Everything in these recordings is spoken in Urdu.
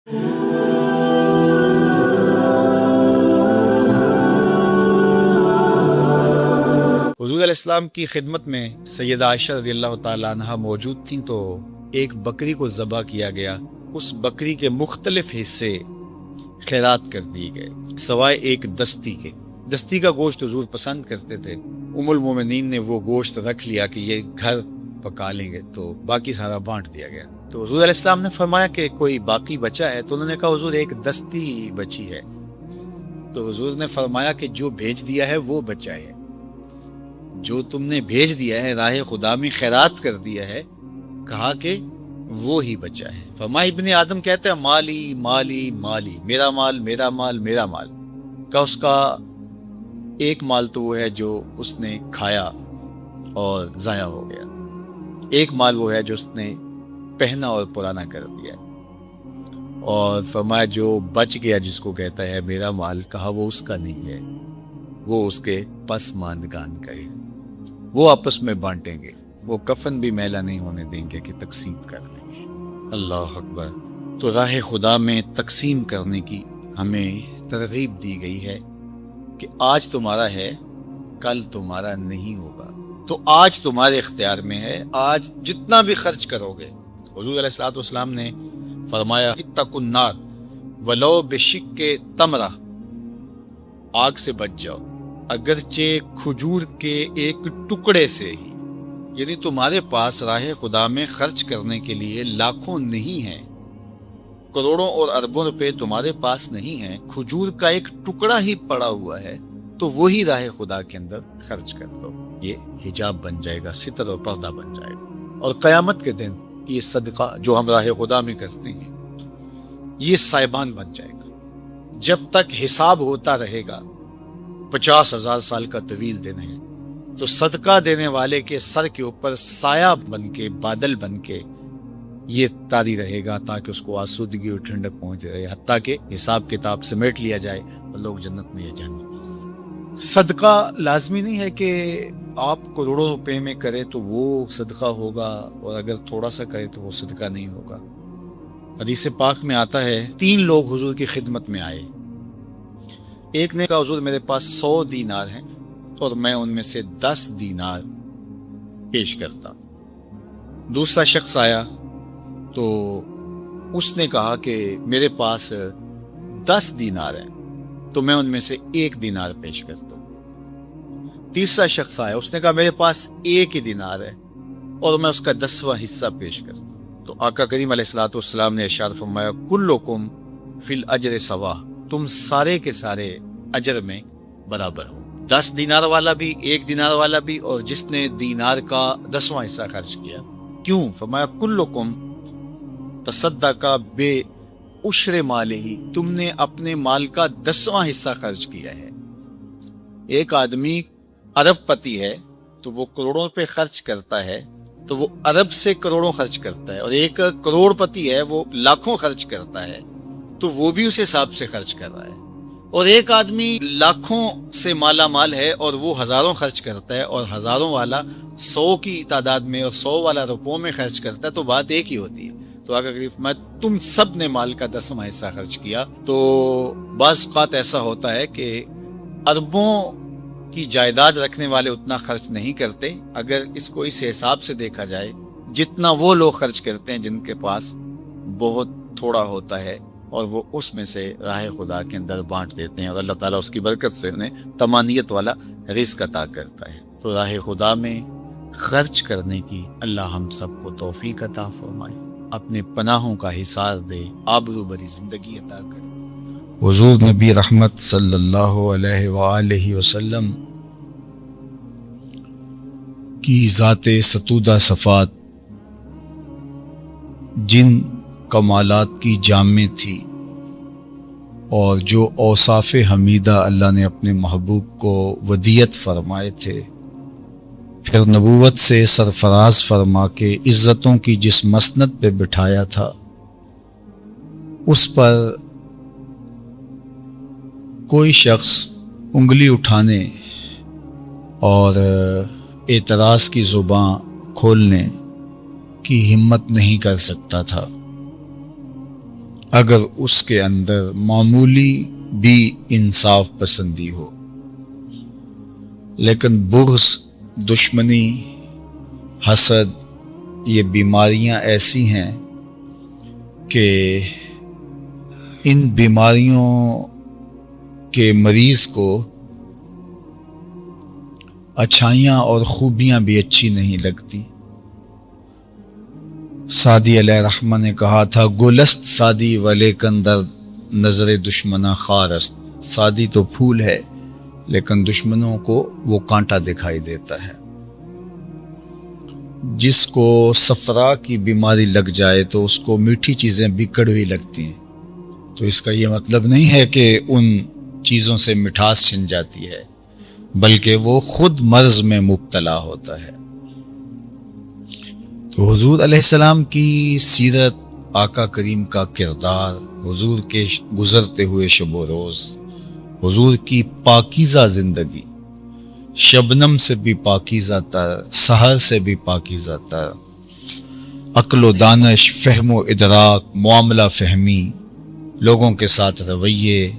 حضور علیہ السلام کی خدمت میں سیدہ عائشہ رضی اللہ تعالیٰ عنہ موجود تھیں تو ایک بکری کو ذبح کیا گیا. اس بکری کے مختلف حصے خیرات کر دیے گئے سوائے ایک دستی کے. دستی کا گوشت حضور پسند کرتے تھے. ام المومنین نے وہ گوشت رکھ لیا کہ یہ گھر پکا لیں گے، تو باقی سارا بانٹ دیا گیا. تو حضور علیہ السلام نے فرمایا کہ کوئی باقی بچا ہے؟ تو انہوں نے کہا حضور ایک دستی بچی ہے. تو حضور نے فرمایا کہ جو بھیج دیا ہے وہ بچا ہے، جو تم نے بھیج دیا ہے راہ خدا میں خیرات کر دیا ہے، کہا کہ وہ ہی بچا ہے. فرمایا ابن آدم کہتا ہے مالی مالی مالی، میرا مال میرا مال میرا مال. کہ اس کا ایک مال تو وہ ہے جو اس نے کھایا اور ضائع ہو گیا، ایک مال وہ ہے جو اس نے پہنا اور پرانا کر دیا. اور فرمایا جو بچ گیا جس کو کہتا ہے میرا مال، کہا وہ اس کا نہیں ہے، وہ اس کے پسماندگان کا ہے. وہ آپس میں بانٹیں گے، وہ کفن بھی میلا نہیں ہونے دیں گے کہ تقسیم کر لیں گے. اللہ اکبر. تو راہ خدا میں تقسیم کرنے کی ہمیں ترغیب دی گئی ہے کہ آج تمہارا ہے، کل تمہارا نہیں ہوگا. تو آج تمہارے اختیار میں ہے، آج جتنا بھی خرچ کرو گے. حضور علیہ الصلوۃ والسلام نے فرمایا اتقوا النار ولو بشق تمرہ، آگ سے بچ جاؤ اگرچہ کھجور کے ایک ٹکڑے سے ہی. یعنی تمہارے پاس راہ خدا میں خرچ کرنے کے لیے لاکھوں نہیں ہیں، کروڑوں اور اربوں روپے تمہارے پاس نہیں ہیں، کھجور کا ایک ٹکڑا ہی پڑا ہوا ہے، تو وہی راہ خدا کے اندر خرچ کر دو. یہ حجاب بن جائے گا، ستر اور پردہ بن جائے گا. اور قیامت کے دن یہ صدقہ جو ہم راہ خدا میں کرتے ہیں یہ سائبان بن جائے گا. جب تک حساب ہوتا رہے گا، 50,000 سال کا طویل دن ہے، تو صدقہ دینے والے کے سر کے اوپر سایہ بن کے، بادل بن کے یہ طاری رہے گا، تاکہ اس کو آسودگی اور ٹھنڈک پہنچ رہے، حتیٰ کہ حساب کتاب سمیٹ لیا جائے اور لوگ جنت میں یا جہنم میں. صدقہ لازمی نہیں ہے کہ آپ کروڑوں روپے میں کریں تو وہ صدقہ ہوگا، اور اگر تھوڑا سا کریں تو وہ صدقہ نہیں ہوگا. حدیث پاک میں آتا ہے 3 لوگ حضور کی خدمت میں آئے. ایک نے کہا حضور میرے پاس 100 دینار ہیں اور میں ان میں سے 10 دینار پیش کرتا. دوسرا شخص آیا تو اس نے کہا کہ میرے پاس 10 دینار ہیں تو میں ان میں سے 1 دینار پیش کرتا ہوں. تیسرا شخص آیا، اس نے کہا میرے پاس 1 ہی دینار ہے اور میں اس کا 10واں حصہ پیش کرتا ہوں. تو آقا کریم علیہ الصلوۃ والسلام نے ارشاد فرمایا کلکم فی الاجر سوا، تم سارے کے سارے اجر میں برابر ہو. 10 دینار والا بھی، 1 دینار والا بھی، اور جس نے دینار کا 10واں حصہ خرچ کیا. کیوں؟ فرمایا کلکم تصدق بے عشر مالہ، تم نے اپنے مال کا 10واں حصہ خرچ کیا ہے. ایک آدمی ارب پتی ہے تو وہ کروڑوں روپے خرچ کرتا ہے، تو وہ ارب سے کروڑوں خرچ کرتا ہے. اور ایک کروڑ پتی ہے وہ لاکھوں خرچ کرتا ہے، تو وہ بھی اس حساب سے خرچ کر رہا ہے. اور ایک آدمی لاکھوں سے مالا مال ہے اور وہ ہزاروں خرچ کرتا ہے، اور ہزاروں والا 100 کی تعداد میں اور 100 والا روپوں میں خرچ کرتا ہے، تو بات ایک ہی ہوتی ہے. تو اگر تم سب نے مال کا 10واں حصہ خرچ کیا، تو بعض اوقات ایسا ہوتا ہے کہ اربوں کی جائیداد رکھنے والے اتنا خرچ نہیں کرتے. اگر اس کو اس حساب سے دیکھا جائے جتنا وہ لوگ خرچ کرتے ہیں جن کے پاس بہت تھوڑا ہوتا ہے، اور وہ اس میں سے راہ خدا کے اندر بانٹ دیتے ہیں، اور اللہ تعالیٰ اس کی برکت سے انہیں تمانیت والا رزق عطا کرتا ہے. تو راہ خدا میں خرچ کرنے کی اللہ ہم سب کو توفیق عطا فرمائے، اپنے پناہوں کا حصار دے، آبرو بری زندگی عطا کرے. حضور نبی رحمت صلی اللہ علیہ وآلہ وسلم کی ذات ستودہ صفات جن کمالات کی جامع تھی، اور جو اوصاف حمیدہ اللہ نے اپنے محبوب کو ودیت فرمائے تھے، پھر نبوت سے سرفراز فرما کے عزتوں کی جس مسند پہ بٹھایا تھا، اس پر کوئی شخص انگلی اٹھانے اور اعتراض کی زباں کھولنے کی ہمت نہیں کر سکتا تھا. اگر اس کے اندر معمولی بھی انصاف پسندی ہو، لیکن بغض، دشمنی، حسد، یہ بیماریاں ایسی ہیں کہ ان بیماریوں کے مریض کو اچھائیاں اور خوبیاں بھی اچھی نہیں لگتی۔ سعدی علیہ رحمہ نے کہا تھا، گلست سعدی ولیکن در نظر دشمنہ خارست۔ سعدی تو پھول ہے لیکن دشمنوں کو وہ کانٹا دکھائی دیتا ہے۔ جس کو صفرا کی بیماری لگ جائے تو اس کو میٹھی چیزیں بھی کڑوی لگتی ہیں، تو اس کا یہ مطلب نہیں ہے کہ ان چیزوں سے مٹھاس چھن جاتی ہے، بلکہ وہ خود مرض میں مبتلا ہوتا ہے۔ تو حضور علیہ السلام کی سیرت، آقا کریم کا کردار، حضور کے گزرتے ہوئے شب و روز، حضور کی پاکیزہ زندگی، شبنم سے بھی پاکیزہ تر، سحر سے بھی پاکیزہ تر، عقل و دانش، فہم و ادراک، معاملہ فہمی، لوگوں کے ساتھ رویے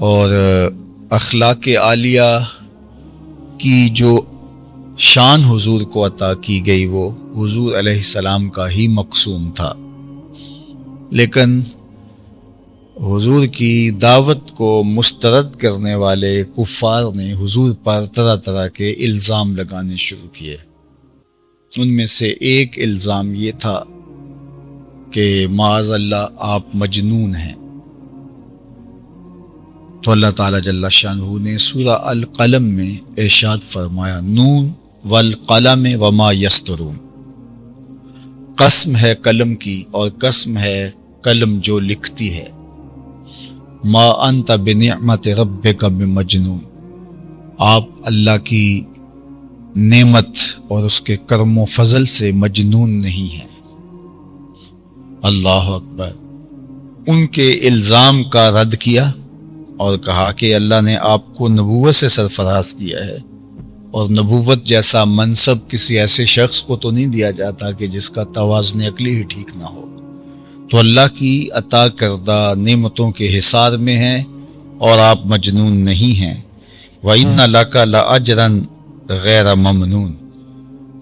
اور اخلاق عالیہ کی جو شان حضور کو عطا کی گئی، وہ حضور علیہ السلام کا ہی مقصوم تھا۔ لیکن حضور کی دعوت کو مسترد کرنے والے کفار نے حضور پر طرح طرح کے الزام لگانے شروع کیے۔ ان میں سے ایک الزام یہ تھا کہ معاذ اللہ آپ مجنون ہیں۔ تو اللہ تعالیٰ جل شانہ نے سورہ القلم میں ارشاد فرمایا، نون والقلم وما یسطرون، قسم ہے قلم کی اور قسم ہے قلم جو لکھتی ہے، ما انت بنعمت ربک بمجنون، آپ اللہ کی نعمت اور اس کے کرم و فضل سے مجنون نہیں ہیں۔ اللہ اکبر۔ ان کے الزام کا رد کیا اور کہا کہ اللہ نے آپ کو نبوت سے سرفراز کیا ہے، اور نبوت جیسا منصب کسی ایسے شخص کو تو نہیں دیا جاتا کہ جس کا توازن عقلی ہی ٹھیک نہ ہو، تو اللہ کی عطا کردہ نعمتوں کے حصار میں ہیں اور آپ مجنون نہیں ہیں۔ وَإِنَّ لَكَ لَأَجْرًا غَيْرَ مَمْنُونٍ،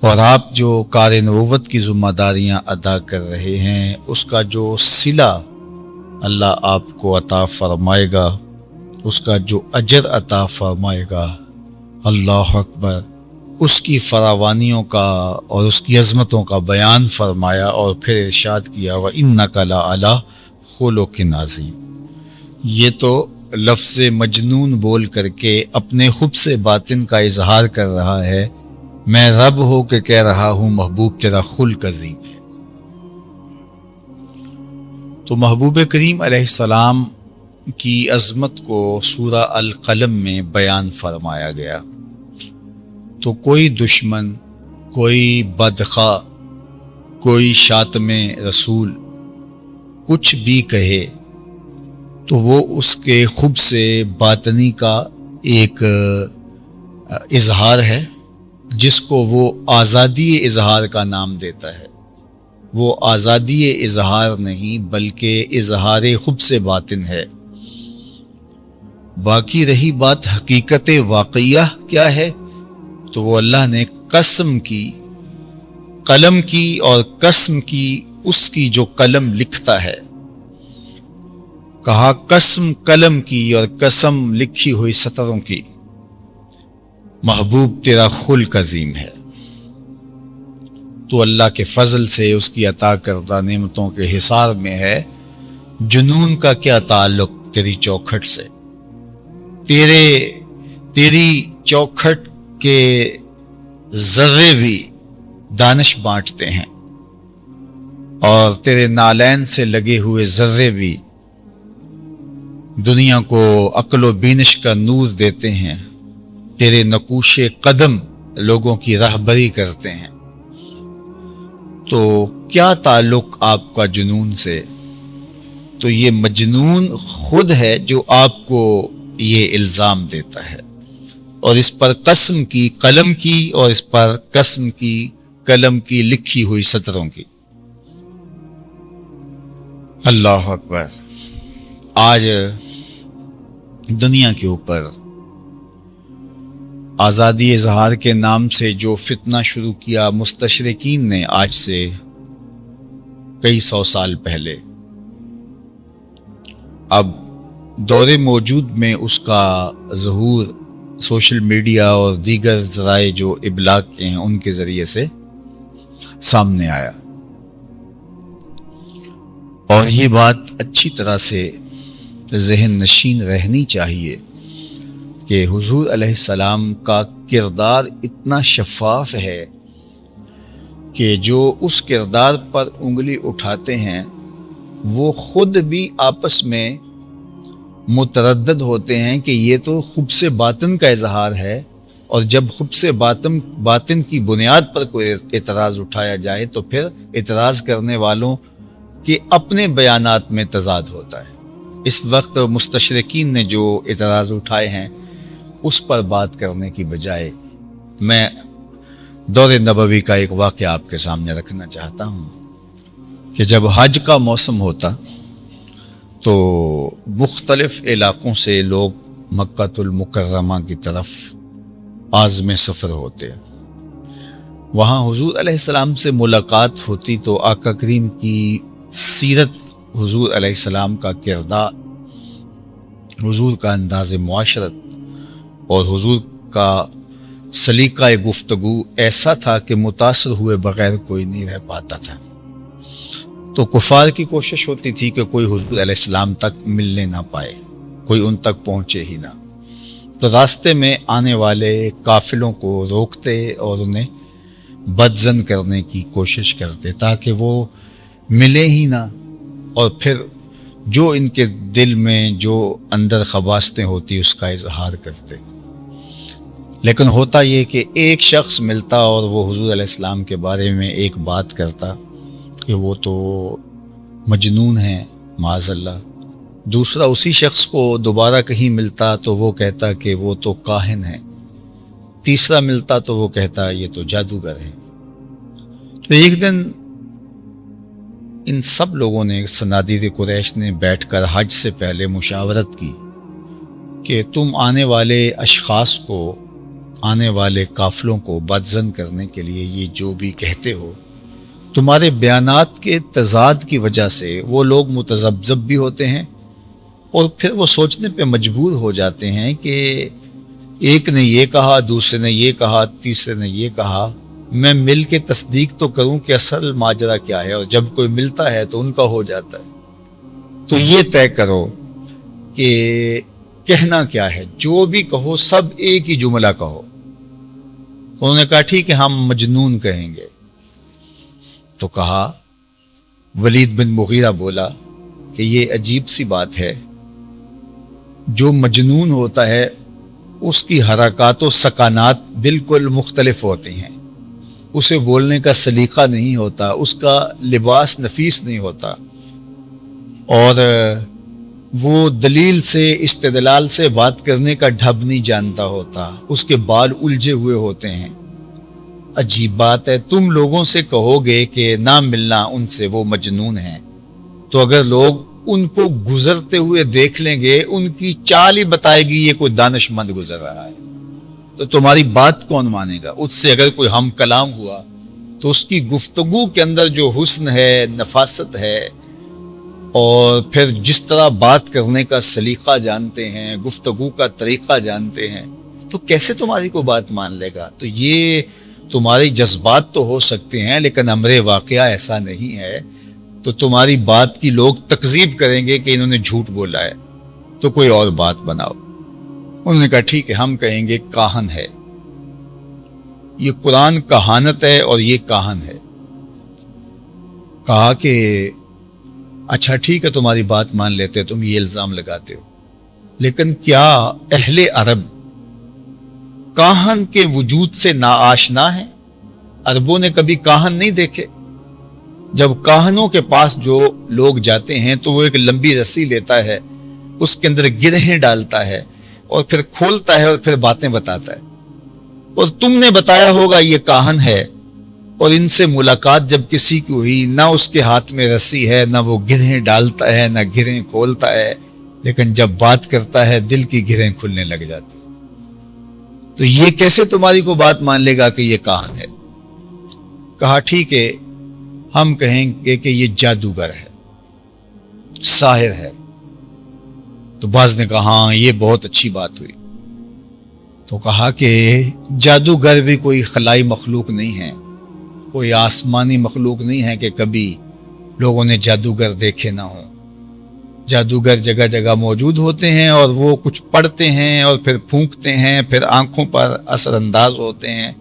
اور آپ جو کار نبوت کی ذمہ داریاں ادا کر رہے ہیں اس کا جو صلہ اللہ آپ کو عطا فرمائے گا، اس کا جو اجر عطا فرمائے گا، اللہ اکبر، اس کی فراوانیوں کا اور اس کی عظمتوں کا بیان فرمایا، اور پھر ارشاد کیا، وَإِنَّكَ لَعَلَىٰ خُلُقٍ عَظِيمٍ۔ یہ تو لفظ مجنون بول کر کے اپنے خبث باطن کا اظہار کر رہا ہے، میں رب ہو کے کہہ رہا ہوں محبوب تیرا خلق عظیم ہے۔ تو محبوب کریم علیہ السلام کی عظمت کو سورہ القلم میں بیان فرمایا گیا۔ تو کوئی دشمن، کوئی بدخواہ، کوئی شاتم رسول کچھ بھی کہے تو وہ اس کے خبث باطنی کا ایک اظہار ہے، جس کو وہ آزادی اظہار کا نام دیتا ہے۔ وہ آزادی اظہار نہیں بلکہ اظہار خبث باطن ہے۔ باقی رہی بات حقیقت واقعیہ کیا ہے، تو وہ اللہ نے قسم کی، قلم کی اور قسم کی، اس کی جو قلم لکھتا ہے، کہا قسم قلم کی اور قسم لکھی ہوئی سطروں کی، محبوب تیرا خلق عظیم ہے۔ تو اللہ کے فضل سے اس کی عطا کردہ نعمتوں کے حصار میں ہے۔ جنون کا کیا تعلق تیری چوکھٹ سے؟ تیری چوکھٹ کے ذرے بھی دانش بانٹتے ہیں، اور تیرے نالین سے لگے ہوئے ذرے بھی دنیا کو عقل و بینش کا نور دیتے ہیں، تیرے نقوش قدم لوگوں کی راہبری کرتے ہیں۔ تو کیا تعلق آپ کا جنون سے؟ تو یہ مجنون خود ہے جو آپ کو یہ الزام دیتا ہے، اور اس پر قسم کی قلم کی اور اس پر قسم کی قلم کی لکھی ہوئی سطروں کی۔ اللہ اکبر. آج دنیا کے اوپر آزادی اظہار کے نام سے جو فتنہ شروع کیا مستشرقین نے آج سے کئی 100 سال پہلے، اب دور موجود میں اس کا ظہور سوشل میڈیا اور دیگر ذرائع جو ابلاغ کے ہیں ان کے ذریعے سے سامنے آیا، اور یہ بات اچھی طرح سے ذہن نشین رہنی چاہیے کہ حضور علیہ السلام کا کردار اتنا شفاف ہے کہ جو اس کردار پر انگلی اٹھاتے ہیں وہ خود بھی آپس میں متردد ہوتے ہیں کہ یہ تو خب سے باطن کا اظہار ہے، اور جب خب سے باطن کی بنیاد پر کوئی اعتراض اٹھایا جائے تو پھر اعتراض کرنے والوں کے اپنے بیانات میں تضاد ہوتا ہے. اس وقت مستشرقین نے جو اعتراض اٹھائے ہیں اس پر بات کرنے کی بجائے میں دور نبوی کا ایک واقعہ آپ کے سامنے رکھنا چاہتا ہوں کہ جب حج کا موسم ہوتا تو مختلف علاقوں سے لوگ مکہ المکرمہ کی طرف عازم سفر ہوتے، وہاں حضور علیہ السلام سے ملاقات ہوتی تو آقا کریم کی سیرت، حضور علیہ السلام کا کردار، حضور کا انداز معاشرت اور حضور کا سلیقہ گفتگو ایسا تھا کہ متاثر ہوئے بغیر کوئی نہیں رہ پاتا تھا. تو کفار کی کوشش ہوتی تھی کہ کوئی حضور علیہ السلام تک ملنے نہ پائے، کوئی ان تک پہنچے ہی نہ. تو راستے میں آنے والے قافلوں کو روکتے اور انہیں بدظن کرنے کی کوشش کرتے تاکہ وہ ملے ہی نہ، اور پھر جو ان کے دل میں جو اندر خباستیں ہوتی اس کا اظہار کرتے. لیکن ہوتا یہ کہ ایک شخص ملتا اور وہ حضور علیہ السلام کے بارے میں ایک بات کرتا کہ وہ تو مجنون ہیں معاذ اللہ. دوسرا اسی شخص کو دوبارہ کہیں ملتا تو وہ کہتا کہ وہ تو کاہن ہے. تیسرا ملتا تو وہ کہتا یہ تو جادوگر ہے. تو ایک دن ان سب لوگوں نے، صنادید قریش نے بیٹھ کر حج سے پہلے مشاورت کی کہ تم آنے والے اشخاص کو، آنے والے قافلوں کو بدظن کرنے کے لیے یہ جو بھی کہتے ہو، تمہارے بیانات کے تضاد کی وجہ سے وہ لوگ متذبذب بھی ہوتے ہیں اور پھر وہ سوچنے پہ مجبور ہو جاتے ہیں کہ ایک نے یہ کہا، دوسرے نے یہ کہا، تیسرے نے یہ کہا، میں مل کے تصدیق تو کروں کہ اصل ماجرا کیا ہے، اور جب کوئی ملتا ہے تو ان کا ہو جاتا ہے. تو یہ طے کرو کہ کہنا کیا ہے، جو بھی کہو سب ایک ہی جملہ کہو. انہوں نے کہا ٹھیک ہے ہم مجنون کہیں گے. تو کہا، ولید بن مغیرہ بولا کہ یہ عجیب سی بات ہے، جو مجنون ہوتا ہے اس کی حرکات و سکانات بالکل مختلف ہوتی ہیں، اسے بولنے کا سلیقہ نہیں ہوتا، اس کا لباس نفیس نہیں ہوتا، اور وہ دلیل سے، استدلال سے بات کرنے کا ڈھب نہیں جانتا ہوتا، اس کے بال الجھے ہوئے ہوتے ہیں. عجیب بات ہے، تم لوگوں سے کہو گے کہ نہ ملنا ان سے، وہ مجنون ہیں، تو اگر لوگ ان کو گزرتے ہوئے دیکھ لیں گے، ان کی چال ہی بتائے گی یہ کوئی دانش مند گزر رہا ہے، تو تمہاری بات کون مانے گا؟ اس سے اگر کوئی ہم کلام ہوا تو اس کی گفتگو کے اندر جو حسن ہے، نفاست ہے، اور پھر جس طرح بات کرنے کا سلیقہ جانتے ہیں، گفتگو کا طریقہ جانتے ہیں، تو کیسے تمہاری کو بات مان لے گا؟ تو یہ تمہاری جذبات تو ہو سکتے ہیں لیکن امر واقعہ ایسا نہیں ہے. تو تمہاری بات کی لوگ تکذیب کریں گے کہ انہوں نے جھوٹ بولا ہے، تو کوئی اور بات بناؤ. انہوں نے کہا ٹھیک ہے ہم کہیں گے کاہن ہے. یہ قرآن کہانت ہے اور یہ کاہن ہے. کہا کہ اچھا ٹھیک ہے تمہاری بات مان لیتے، تم یہ الزام لگاتے ہو، لیکن کیا اہل عرب کاہن کے وجود سے ناآشنا ہیں؟ عربوں نے کبھی کاہن نہیں دیکھے؟ جب کاہنوں کے پاس جو لوگ جاتے ہیں تو وہ ایک لمبی رسی لیتا ہے، اس کے اندر گرہیں ڈالتا ہے اور پھر کھولتا ہے اور پھر باتیں بتاتا ہے. اور تم نے بتایا ہوگا یہ کاہن ہے، اور ان سے ملاقات جب کسی کی ہوئی، نہ اس کے ہاتھ میں رسی ہے، نہ وہ گرہیں ڈالتا ہے، نہ گرہیں کھولتا ہے، لیکن جب بات کرتا ہے دل کی گرہیں کھلنے لگ جاتی. تو یہ کیسے تمہاری کو بات مان لے گا کہ یہ کاہن ہے؟ کہا ٹھیک ہے، ہم کہیں گے کہ یہ جادوگر ہے، ساحر ہے. تو بعض نے کہا ہاں یہ بہت اچھی بات ہوئی. تو کہا کہ جادوگر بھی کوئی خلائی مخلوق نہیں ہے، کوئی آسمانی مخلوق نہیں ہے کہ کبھی لوگوں نے جادوگر دیکھے نہ ہوں. جادوگر جگہ جگہ موجود ہوتے ہیں اور وہ کچھ پڑھتے ہیں اور پھر پھونکتے ہیں، پھر آنکھوں پر اثر انداز ہوتے ہیں،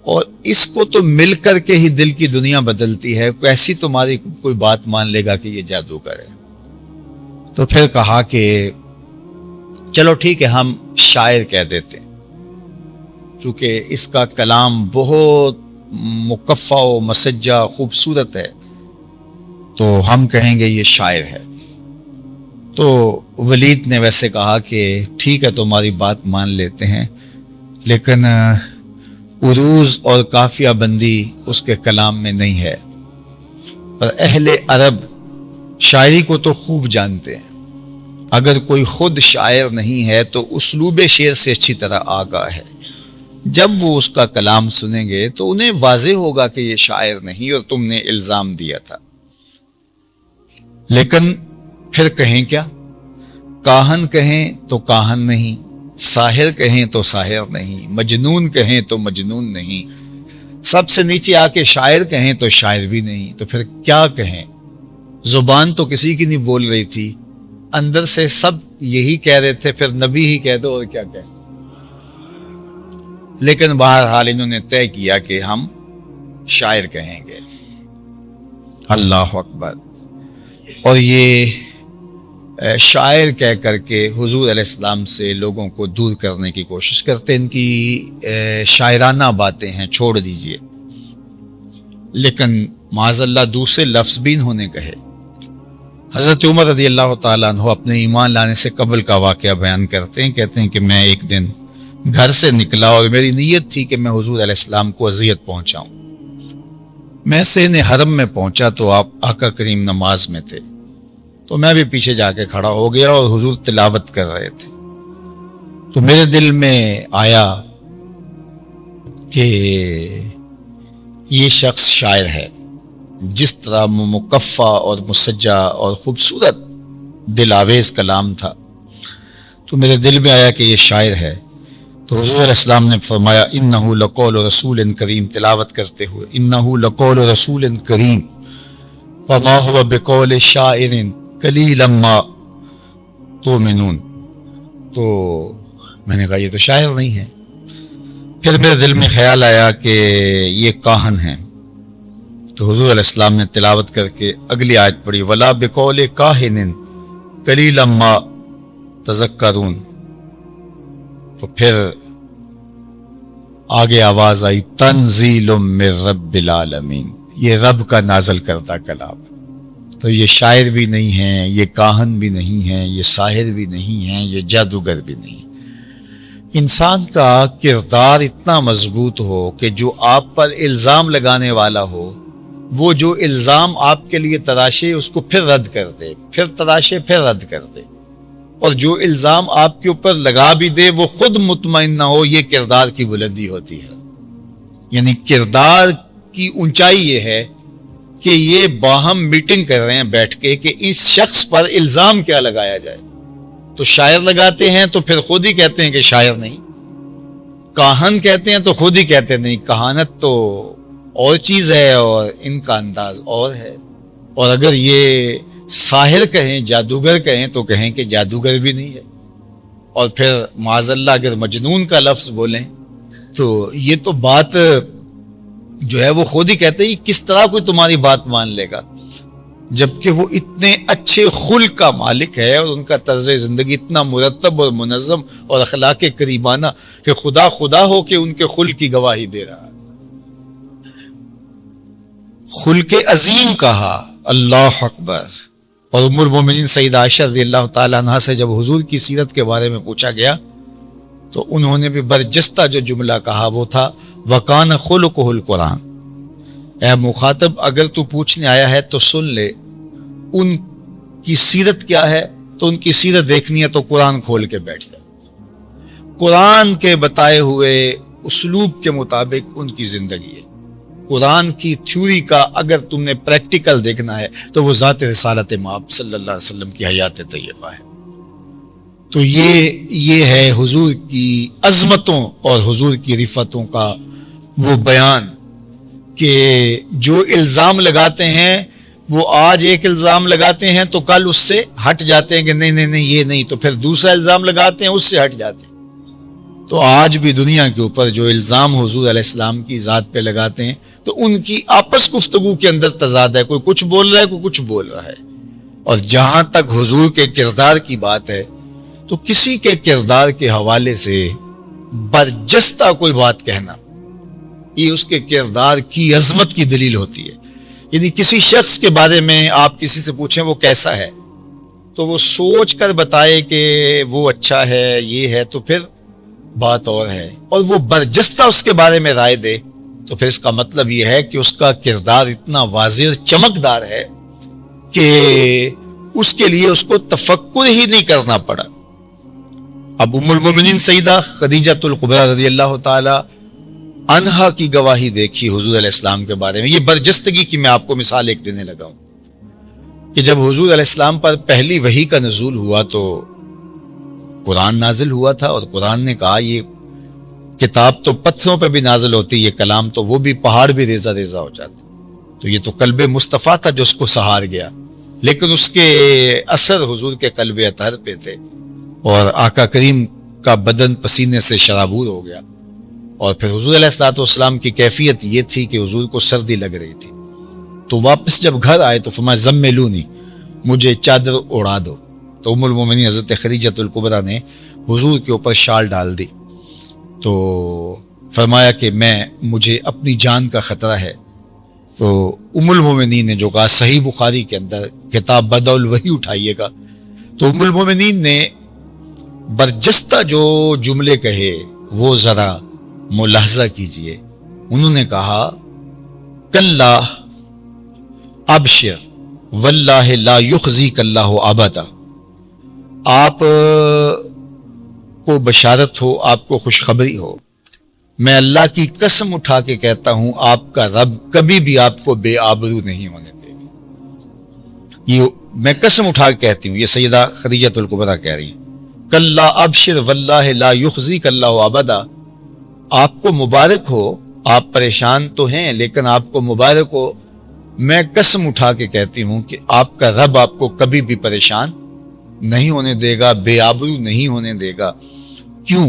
اور اس کو تو مل کر کے ہی دل کی دنیا بدلتی ہے. ایسی تمہاری کوئی بات مان لے گا کہ یہ جادوگر ہے؟ تو پھر کہا کہ چلو ٹھیک ہے، ہم شاعر کہہ دیتے ہیں، چونکہ اس کا کلام بہت مکفّا و مسجع خوبصورت ہے، تو ہم کہیں گے یہ شاعر ہے. تو ولید نے ویسے کہا کہ ٹھیک ہے تمہاری بات مان لیتے ہیں، لیکن عروض اور قافیہ بندی اس کے کلام میں نہیں ہے. اور اہل عرب شاعری کو تو خوب جانتے ہیں، اگر کوئی خود شاعر نہیں ہے تو اسلوب شعر سے اچھی طرح آگاہ ہے. جب وہ اس کا کلام سنیں گے تو انہیں واضح ہوگا کہ یہ شاعر نہیں اور تم نے الزام دیا تھا. لیکن پھر کہیں کیا؟ کاہن کہیں تو کاہن نہیں، ساحر کہیں تو ساحر نہیں، مجنون کہیں تو مجنون نہیں، سب سے نیچے آ کے شاعر کہیں تو شاعر بھی نہیں. تو پھر کیا کہیں؟ زبان تو کسی کی نہیں بول رہی تھی، اندر سے سب یہی کہہ رہے تھے، پھر نبی ہی کہہ دو اور کیا کہیں. لیکن بہرحال انہوں نے طے کیا کہ ہم شاعر کہیں گے. اللہ اکبر. اور یہ شاعر کہہ کر کے حضور علیہ السلام سے لوگوں کو دور کرنے کی کوشش کرتے. ان کی شاعرانہ باتیں ہیں، چھوڑ دیجئے. لیکن معاذ اللہ دوسرے لفظ بھی انہوں نے کہے. حضرت عمر رضی اللہ تعالیٰ عنہ اپنے ایمان لانے سے قبل کا واقعہ بیان کرتے ہیں. کہتے ہیں کہ میں ایک دن گھر سے نکلا اور میری نیت تھی کہ میں حضور علیہ السلام کو اذیت پہنچاؤں. میں سین حرم میں پہنچا تو آپ آقا کریم نماز میں تھے، تو میں بھی پیچھے جا کے کھڑا ہو گیا اور حضور تلاوت کر رہے تھے. تو میرے دل میں آیا کہ یہ شخص شاعر ہے. جس طرح مکفّا اور مسجع اور خوبصورت دل آویز کلام تھا، تو میرے دل میں آیا کہ یہ شاعر ہے. تو حضور علیہ السلام نے فرمایا انہ لقول رسول کریم، تلاوت کرتے ہوئے انہ لقول رسول کریم وما هو بقول شاعر قلیلا ما تؤمنون. تو میں نے کہا یہ تو شاعر نہیں ہے. پھر میرے دل میں خیال آیا کہ یہ کاہن ہیں. تو حضور علیہ السلام نے تلاوت کر کے اگلی آیت پڑھی ولا بقول کاہن قلیلا ما تذکرون. تو پھر آگے آواز آئی تنزیل من رب العالمین، یہ رب کا نازل کردہ کلام. تو یہ شاعر بھی نہیں ہیں، یہ کاہن بھی نہیں ہیں، یہ ساحر بھی نہیں ہیں، یہ جادوگر بھی نہیں. انسان کا کردار اتنا مضبوط ہو کہ جو آپ پر الزام لگانے والا ہو، وہ جو الزام آپ کے لیے تراشے اس کو پھر رد کر دے، پھر تراشے پھر رد کر دے، اور جو الزام آپ کے اوپر لگا بھی دے وہ خود مطمئن نہ ہو. یہ کردار کی بلندی ہوتی ہے. یعنی کردار کی اونچائی یہ ہے کہ یہ باہم میٹنگ کر رہے ہیں بیٹھ کے کہ اس شخص پر الزام کیا لگایا جائے. تو شاعر لگاتے ہیں تو پھر خود ہی کہتے ہیں کہ شاعر نہیں، کاہن کہتے ہیں تو خود ہی کہتے نہیں، کہانت تو اور چیز ہے اور ان کا انداز اور ہے. اور اگر یہ ساحر کہیں، جادوگر کہیں، تو کہیں کہ جادوگر بھی نہیں ہے. اور پھر معاذ اللہ اگر مجنون کا لفظ بولیں تو یہ تو بات جو ہے وہ خود ہی کہتے ہی کس طرح کوئی تمہاری بات مان لے گا، جبکہ وہ اتنے اچھے خلق کا مالک ہے اور ان کا طرز زندگی اتنا مرتب اور منظم اور اخلاق کریمانہ کہ خدا خدا ہو کہ ان کے خلق کی گواہی دے رہا ہے. خلق عظیم کہا، اللہ اکبر. اور ام المومنین سیدہ عائشہ رضی اللہ تعالیٰ عنہا سے جب حضور کی سیرت کے بارے میں پوچھا گیا تو انہوں نے بھی برجستہ جو جملہ کہا وہ تھا وَقَانَ خُلُقُهُ الْقُرْآنِ. اے مخاطب اگر تو پوچھنے آیا ہے تو سن لے، ان کی سیرت کیا ہے، تو ان کی سیرت دیکھنی ہے تو قرآن کھول کے بیٹھ جائے، قرآن کے بتائے ہوئے اسلوب کے مطابق ان کی زندگی ہے۔ قرآن کی تھیوری کا اگر تم نے پریکٹیکل دیکھنا ہے تو وہ ذات رسالت مآب صلی اللہ علیہ وسلم کی حیات طیبہ ہے۔ تو یہ ہے حضور کی عظمتوں اور حضور کی رفتوں کا وہ بیان کہ جو الزام لگاتے ہیں وہ آج ایک الزام لگاتے ہیں تو کل اس سے ہٹ جاتے ہیں کہ نہیں یہ نہیں، تو پھر دوسرا الزام لگاتے ہیں اس سے ہٹ جاتے ہیں۔ تو آج بھی دنیا کے اوپر جو الزام حضور علیہ السلام کی ذات پہ لگاتے ہیں تو ان کی آپس گفتگو کے اندر تضاد ہے، کوئی کچھ بول رہا ہے کوئی کچھ بول رہا ہے۔ اور جہاں تک حضور کے کردار کی بات ہے تو کسی کے کردار کے حوالے سے برجستہ کوئی بات کہنا یہ اس کے کردار کی عظمت کی دلیل ہوتی ہے۔ یعنی کسی شخص کے بارے میں آپ کسی سے پوچھیں وہ کیسا ہے تو وہ سوچ کر بتائے کہ وہ اچھا ہے یہ ہے تو پھر بات اور ہے، اور وہ برجستہ اس کے بارے میں رائے دے تو پھر اس کا مطلب یہ ہے کہ اس کا کردار اتنا واضح چمکدار ہے کہ اس کے لیے اس کو تفکر ہی نہیں کرنا پڑا۔ اب ام المومنین سیدہ خدیجۃ الکبریٰ رضی اللہ تعالی عنہا کی گواہی دیکھی حضور علیہ السلام کے بارے میں۔ یہ برجستگی کی میں آپ کو مثال ایک دینے لگا ہوں کہ جب حضور علیہ السلام پر پہلی وحی کا نزول ہوا تو قرآن نازل ہوا تھا، اور قرآن نے کہا یہ کتاب تو پتھروں پہ بھی نازل ہوتی، یہ کلام تو وہ بھی پہاڑ بھی ریزہ ریزہ ہو جاتے، تو یہ تو قلب مصطفیٰ تھا جو اس کو سہار گیا، لیکن اس کے اثر حضور کے قلب اطہر پہ تھے، اور آقا کریم کا بدن پسینے سے شرابور ہو گیا۔ اور پھر حضور علیہ الصلوۃ والسلام کی کیفیت یہ تھی کہ حضور کو سردی لگ رہی تھی، تو واپس جب گھر آئے تو فرمایا زملونی، مجھے چادر اڑا دو، تو ام المومنین حضرت خدیجۃ الکبریٰ نے حضور کے اوپر شال ڈال دی، تو فرمایا کہ مجھے اپنی جان کا خطرہ ہے۔ تو ام المومنین نے جو کہا، صحیح بخاری کے اندر کتاب بدء الوحی اٹھائیے گا، تو ام المومنین نے برجستہ جو جملے کہے وہ ذرا ملاحظہ کیجئے۔ انہوں نے کہا کلا ابشر واللہ لا یخزیک اللہ ابدا، آپ کو بشارت ہو، آپ کو خوشخبری ہو، میں اللہ کی قسم اٹھا کے کہتا ہوں آپ کا رب کبھی بھی آپ کو بے آبرو نہیں ہونے دے گا۔ یہ میں قسم اٹھا کے کہتی ہوں، یہ سیدہ خدیجۃ الکبریٰ کہہ رہی ہیں، کلا ابشر واللہ لا یخزیک اللہ ابدا، آپ کو مبارک ہو، آپ پریشان تو ہیں لیکن آپ کو مبارک ہو، میں قسم اٹھا کے کہتی ہوں کہ آپ کا رب آپ کو کبھی بھی پریشان نہیں ہونے دے گا، بے آبرو نہیں ہونے دے گا۔ کیوں؟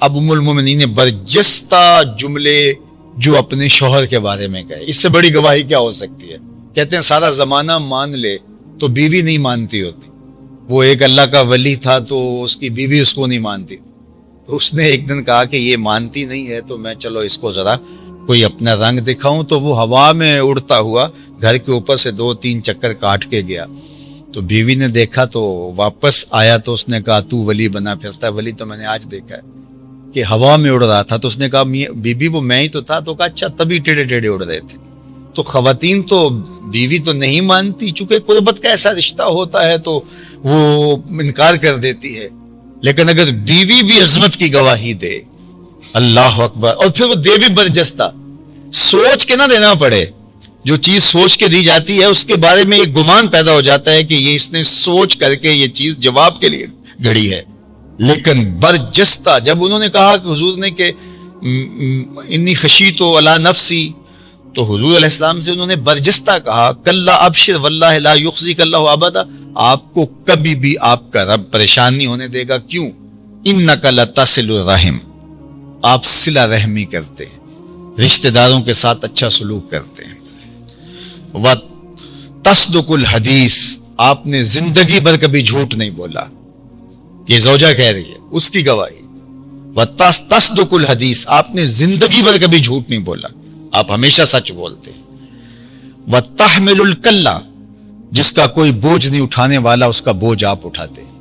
اب ام المومنین نے برجستہ جملے جو اپنے شوہر کے بارے میں کہے، اس سے بڑی گواہی کیا ہو سکتی ہے؟ کہتے ہیں سارا زمانہ مان لے تو بیوی نہیں مانتی ہوتی، وہ ایک اللہ کا ولی تھا تو اس کی بیوی اس کو نہیں مانتی، تو اس نے ایک دن کہا کہ یہ مانتی نہیں ہے تو میں چلو اس کو ذرا کوئی اپنا رنگ دکھاؤں، تو وہ ہوا میں اڑتا ہوا گھر کے اوپر سے 2-3 چکر کاٹ کے گیا، تو بیوی نے دیکھا تو واپس آیا تو اس نے کہا تو ولی بنا پھرتا ہے، ولی تو میں نے آج دیکھا ہے کہ ہوا میں اڑ رہا تھا، تو اس نے کہا بی بی وہ میں ہی تو تھا، تو کہا اچھا تبھی ٹیڑے ٹیڑے اڑ رہے تھے۔ تو خواتین تو بیوی تو نہیں مانتی، چونکہ قربت کا ایسا رشتہ ہوتا ہے تو وہ انکار کر دیتی ہے، لیکن اگر بیوی بھی عظمت کی گواہی دے، اللہ اکبر، اور پھر وہ دے بھی برجستہ، سوچ کے نہ دینا پڑے، جو چیز سوچ کے دی جاتی ہے اس کے بارے میں ایک گمان پیدا ہو جاتا ہے کہ یہ اس نے سوچ کر کے یہ چیز جواب کے لیے گھڑی ہے، لیکن برجستہ جب انہوں نے کہا کہ حضور نے کہ انی خشیت علی نفسی، تو حضور علیہ السلام سے انہوں نے برجستہ کہا کلا ابشر واللہ لا یخزیک اللہ ابدا، آپ کو کبھی بھی آپ کا رب پریشان نہیں ہونے دے گا۔ کیوں؟ انک لتصل الرحم، آپ صلہ رحمی کرتے ہیں، رشتہ داروں کے ساتھ اچھا سلوک کرتے ہیں، وتصدق الحدیث، آپ نے زندگی بھر کبھی جھوٹ نہیں بولا، یہ زوجہ کہہ رہی ہے اس کی گواہی، وتصدق الحدیث، آپ نے زندگی بھر کبھی جھوٹ نہیں بولا، آپ ہمیشہ سچ بولتے ہیں، وتحمل الکلہ، جس کا کوئی بوجھ نہیں اٹھانے والا اس کا بوجھ آپ اٹھاتے ہیں،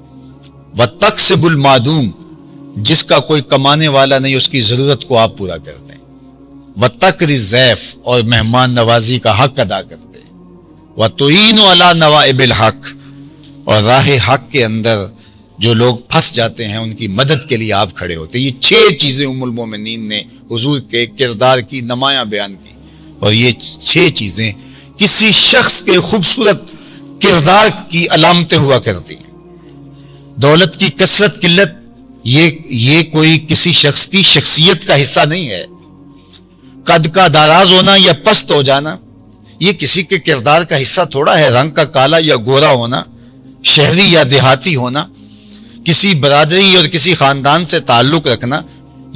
وتکسب المعدوم، جس کا کوئی کمانے والا نہیں اس کی ضرورت کو آپ پورا کرتے ہیں، وتقری الضیف اور مہمان نوازی کا حق ادا کرتے، وتعین علی نوائب الحق اور راہ حق کے اندر جو لوگ پھنس جاتے ہیں ان کی مدد کے لیے آپ کھڑے ہوتے ہیں۔ یہ 6 چیزیں ام المومنین نے حضور کے کردار کی نمایاں بیان کی، اور یہ 6 چیزیں کسی شخص کے خوبصورت کردار کی علامتیں ہوا کرتی ہیں۔ دولت کی کثرت قلت یہ کوئی کسی شخص کی شخصیت کا حصہ نہیں ہے۔ قد کا دراز ہونا یا پست ہو جانا یہ کسی کے کردار کا حصہ تھوڑا ہے۔ رنگ کا کالا یا گورا ہونا، شہری یا دیہاتی ہونا، کسی برادری اور کسی خاندان سے تعلق رکھنا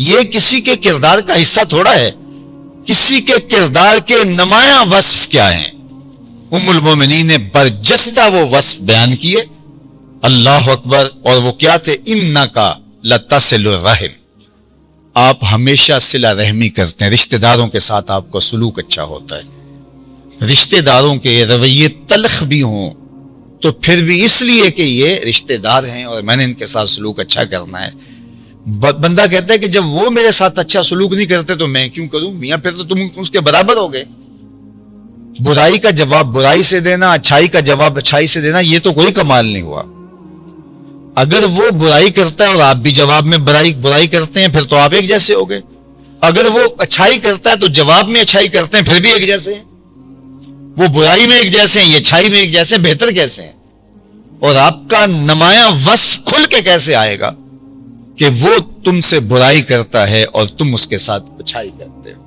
یہ کسی کے کردار کا حصہ تھوڑا ہے۔ کسی کے کردار کے نمایاں وصف کیا ہیں؟ ام المومنین نے برجستہ وہ وصف بیان کیے۔ اللہ اکبر! اور وہ کیا تھے؟ انکا لتصل الرحم، آپ ہمیشہ صلہ رحمی کرتے ہیں، رشتہ داروں کے ساتھ آپ کا سلوک اچھا ہوتا ہے۔ رشتہ داروں کے رویے تلخ بھی ہوں تو پھر بھی اس لیے کہ یہ رشتہ دار ہیں اور میں نے ان کے ساتھ سلوک اچھا کرنا ہے۔ بندہ کہتا ہے کہ جب وہ میرے ساتھ اچھا سلوک نہیں کرتے تو میں کیوں کروں؟ میاں پھر تو تم اس کے برابر ہو گئے۔ برائی کا جواب برائی سے دینا، اچھائی کا جواب اچھائی سے دینا، یہ تو کوئی کمال نہیں ہوا۔ اگر وہ برائی کرتا ہے اور آپ بھی جواب میں برائی کرتے ہیں پھر تو آپ ایک جیسے ہو گئے۔ اگر وہ اچھائی کرتا ہے تو جواب میں اچھائی کرتے ہیں پھر بھی ایک جیسے ہیں۔ وہ برائی میں ایک جیسے ہیں، یہ اچھائی میں ایک جیسے ہیں، بہتر کیسے ہیں؟ اور آپ کا نمایاں وصف کھل کے کیسے آئے گا کہ وہ تم سے برائی کرتا ہے اور تم اس کے ساتھ اچھائی کرتے ہو؟